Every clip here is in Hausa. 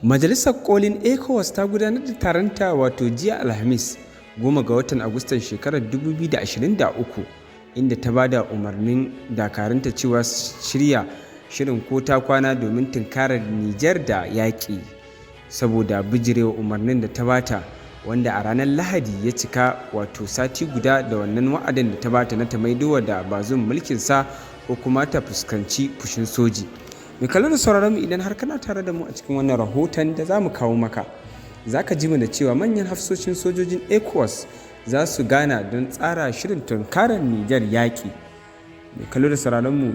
Majalisar Kolin ECOWAS ta gudanar da taronta wato jiya Alhamis 10 ga watan Agustan shekarar 2023 inda ta ba da umarnin dakarunta cewa shirya shirin ko ta kwana domin tunkarar Nijar da yaƙi saboda bijirewa umarnin da ta bata wanda a ranar Lahadi ya cika wato sati guda da wannan wa'adin da ta bata na ta maidowa da Bazoum mulkinsa ko kuma ta fuskanci fushin soji. Mai kallon da sauraron mu idan har kana tare da mu a cikin wannan rahoton da za mu kawo maka za ka ji mu da cewa manyan hafsoshin sojojin ECOWAS za su gana don tsara shirin tunkarar Nijar yaƙi. Mai kallon da sauraron mu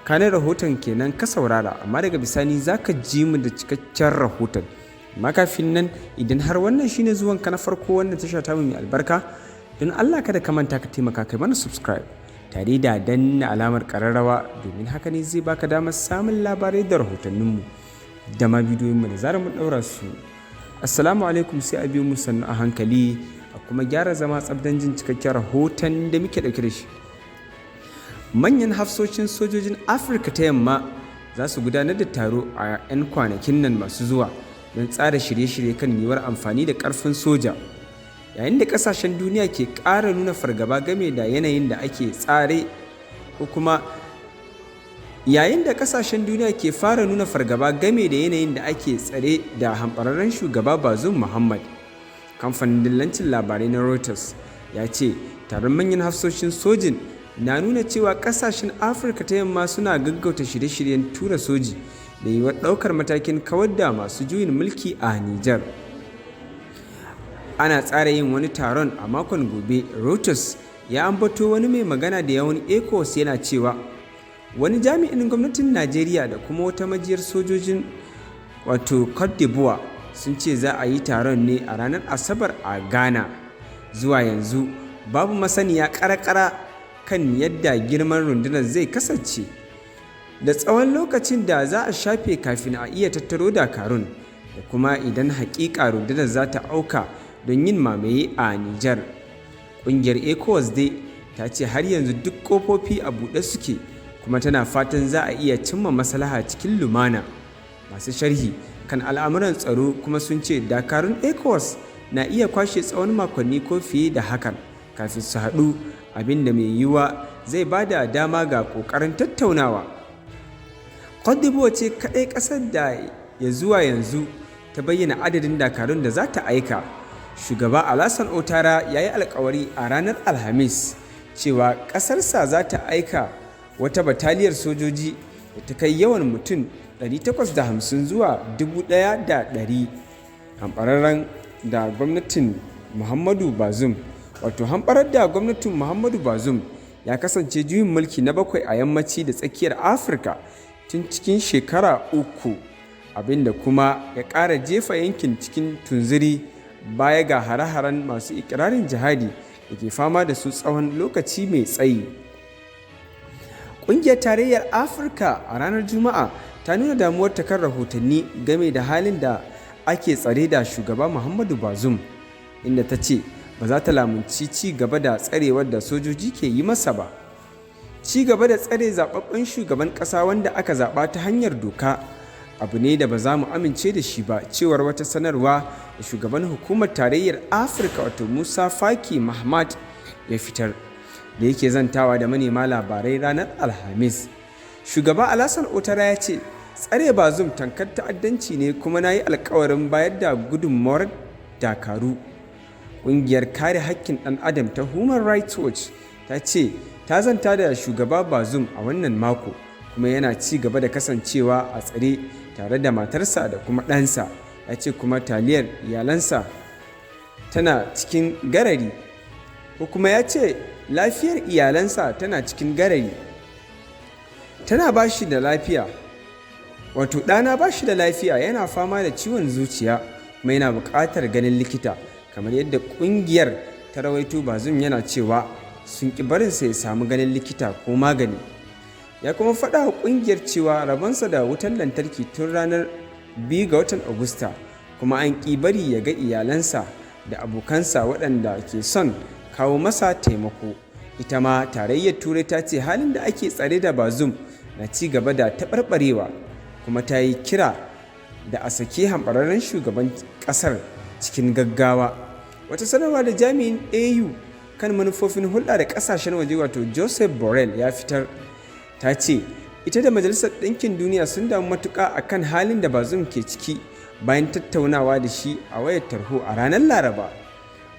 kanin rahoton kenan ka saurara amma daga bisani za ka ji mu da cikakken rahoton. Amma kafin nan idan har wannan shine zuwan ka na farko wannan tasha ta mu mai albarka don Allah kada ka manta ka taimaka kai mana subscribe tare da danna alamar ƙararrawa domin haka ne zai baka damar samun labarai da rahotanninmu da ma bidiyoyinmu da zarar mun ɗaura su. Assalamu alaikum, sai a biyo mu sannu a hankali a kuma gyara zama tsabdan jin cikakken rahoton da muke ɗauke da shi. Manyan hafsoshin sojojin Afirka ta yamma za su gudanar da taro a 'yan kwanakin nan masu zuwa don tsara shirye-shirye kan yiwuwar amfani da ƙarfin soja. Yayin da kasashen duniya ke ƙara nuna fargaba game da yanayin da ake tsare ko kuma yayin da kasashen duniya ke fara nuna fargaba game da yanayin da ake tsare da hamɓararren shugaba Bazoum Muhammad, kamfanin dillancin labarai na Reuters ya ce taron manyan hafsoshin sojin na nuna cewa kasashen Afirka ta yamma suna gaggauta shirye-shiryen tura soji da yiwuwar ɗaukar matakin kawar da masu juyin mulki a Nijar. Ana tsara yin wani taron a makon gobe. Reuters ya ambato wani mai magana da yawun ECOWAS yana cewa wani jami'in gwamnatin Najeriya da kuma wata majiyar sojojin wato Cote d'Ivoire sun ce za a yi taron ne a ranar Asabar a Ghana. Zuwa yanzu babu masaniya ƙara kan yadda girman rundunar zai kasance da tsawon lokacin da za a shafe kafin a iya tattaro dakarun da kuma idan haƙiƙa rundunar za ta auka don yin mamaye a Nijar. Ƙungiyar ECOWAS dai ta ce har yanzu duk ƙofofi a buɗe suke kuma tana fatan za a iya cimma maslaha cikin lumana. Masu sharhi kan al'amuran tsaro kuma sun ce dakarun ECOWAS na iya kwashe tsawon makonni ko fiye da hakan kafin su haɗu, abin da mai yiwuwa zai ba da dama ga ƙoƙarin tattaunawa. Cote d'Ivoire ce kaɗai ƙasar da ya zuwa yanzu ta bayyana adadin dakarun da za ta aika. Shugaba Alassane Ouattara ya yi alkawari a ranar Alhamis cewa ƙasarsa za ta aika wata bataliyar sojoji da ta kai yawan mutum 850 zuwa 1,100. Hamɓararren da gwamnatin Muhammadu Bazoum hamɓarar da gwamnatin Muhammadu Bazoum ya kasance juyin mulki na 7 a yammaci da tsakiyar Afirka tun cikin shekara 3, abinda kuma ya ƙara jefa yankin cikin tunziri baya ga hare-haren masu ikirarin jihadi da ke fama da su tsawon lokaci mai tsayi. Ƙungiyar Tarayyar Afirka a ranar Juma'a ta nuna damuwarta kan rahotanni game da halin da ake tsare da shugaba Muhammadu Bazoum, inda ta ce ba za ta lamunci ci gaba da tsarewar da sojoji ke yi masa ba. Ci gaba da tsare zaɓaɓɓen shugaban ƙasa wanda aka zaɓa ta hanyar doka abu ne da ba za mu amince da shi ba, cewar wata sanarwa da shugaban hukumar tarayyar Afirka wato Musa Faki Mahamat ya fitar da yake zantawa da manema labarai ranar Alhamis. Shugaba Alassane Ouattara ya ce tsare Bazoum tankar ta'addanci ne kuma na yi alkawarin bayar da gudunmawar dakaru. Ƙungiyar kare haƙƙin ɗan adam ta Human Rights Watch ta ce ta zanta da shugaba Bazoum a wannan mako kuma yana ci gaba da kasancewa a tsare tare da matarsa da kuma ɗansa. Ya ce kuma taliyar iyalansa tana cikin garari ko kuma ya ce lafiyar iyalansa tana cikin garari. Tana ba shi da lafiya, wato ɗana ba shi da lafiya, yana fama da ciwon zuciya kuma yana buƙatar ganin likita, kamar yadda ƙungiyar ta rawaito. Bazoum yana cewa sun ƙi barinsa ya samu ganin likita ko magani. Ya kuma faɗa wa ƙungiyar cewa rabonsa da wutar lantarki tun ranar 2 ga watan Agusta kuma an ƙi bari ya ga iyalansa da abokansa waɗanda ke son kawo masa taimako. Ita ma tarayyar Turai ta ce halin da ake tsare da Bazoum na ci gaba da taɓarɓarewa kuma ta yi kira da a sake hamɓararren shugaban ƙasar cikin gaggawa. Wata sanarwa da jami'in AU kan manufofin hulɗa da ƙasashen waje wato Joseph Borrell ya fitar ta ce ita da Majalisar Ɗinkin Duniya sun damu matuƙa akan halin da Bazoum ke ciki bayan tattaunawa da shi a wayar tarho a ranar Laraba.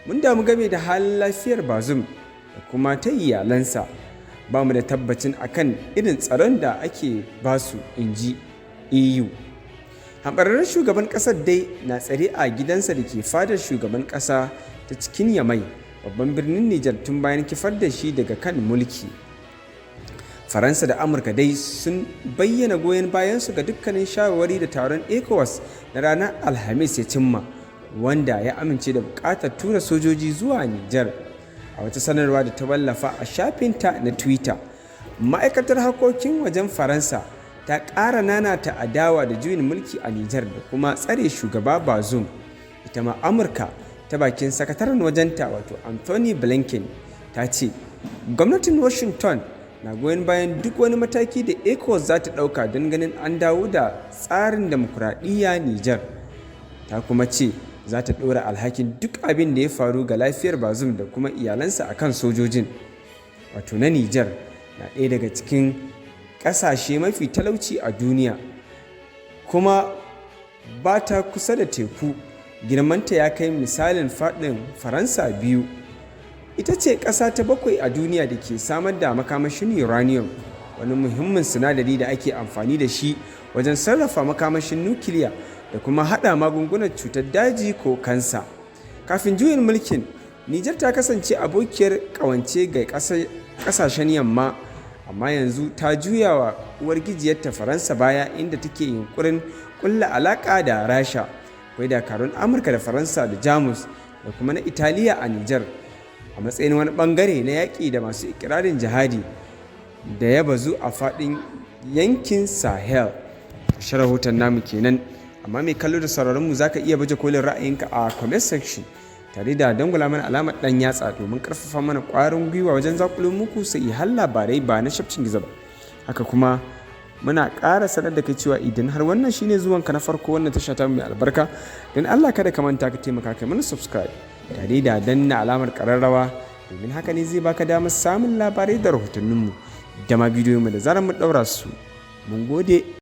Mun damu game da halin lafiyar Bazoum da kuma ta iyalansa. Ba mu da tabbacin akan irin tsaron da ake basu, inji EU. Hamɓararren shugaban ƙasar dai na tsare a gidansa da ke fadar shugaban ƙasa ta cikin Yamai, babban birnin Nijar, tun bayan kifar da shi daga kan mulki. Faransa da Amurka dai sun bayyana goyon bayansu ga dukkanin shawarwari da taron ECOWAS na ranar Alhamis ya cimma, wanda ya amince da buƙatar tura sojoji zuwa Nijar. A wata sanarwa da ta wallafa a shafinta na Twitter, ma'aikatar harkokin wajen Faransa ta ƙara nanata adawa da juyin mulki a Nijar da kuma tsare shugaba Bazoum. Ita ma Amurka ta bakin sakataren wajenta wato Anthony Blinken ta ce gwamnatin Washington na goyon bayan duk wani mataki da ECOWAS za ta ɗauka don ganin an dawo da tsarin demokuraɗiyya Nijar. Ta kuma ce za ta ɗora alhakin duk abin da ya faru ga lafiyar Bazoum da kuma iyalansa akan sojojin. Wato na Nijar na ɗaya daga cikin ƙasashe mafi talauci a duniya, kuma ba ta kusa da teku, girmanta ya kai misalin faɗin Faransa biyu. Ita ce ƙasa ta 7 a duniya da ke samar da makamashin uranium, wani muhimmin sinadari da ake amfani da shi wajen sarrafa makamashin nukiliya da kuma haɗa magungunan cutar daji ko kansa. Kafin juyin mulkin, Nijar ta kasance abokiyar ƙawance ga ƙasashen yamma, amma yanzu ta juya wa uwargijiyarta Faransa baya, inda take yunkurin ƙulla alaƙa da Rasha. Akwai dakarun Amurka da Faransa da Jamus da kuma na Italiya a Nijar a matsayin wani ɓangare na yaƙi da masu ikirarin jihadi da ya bazu a faɗin yankin Sahel. Ƙarshen rahoton namu kenan, amma mai kallo da sauraron mu zaka iya baje kolin ra'ayinka a comment section tare da dangula mana alamar ɗan yatsa domin ƙarfafa mana ƙwarin gwiwa wajen zaƙulo muku sai har labarai ba na shafcin gizo ba. Haka kuma muna ƙara sanar da kai cewa idan har wannan shine zuwanka na farko wannan tasha ta mai albarka, don Allah kada ka manta ka taimaka kai mana subscribe tare da danna alamar ƙararrawa, domin haka ne zai baka damar samun labarai da rahotanninmu da ma bidiyoyinmu da zarar mu ɗaura su. Mun gode.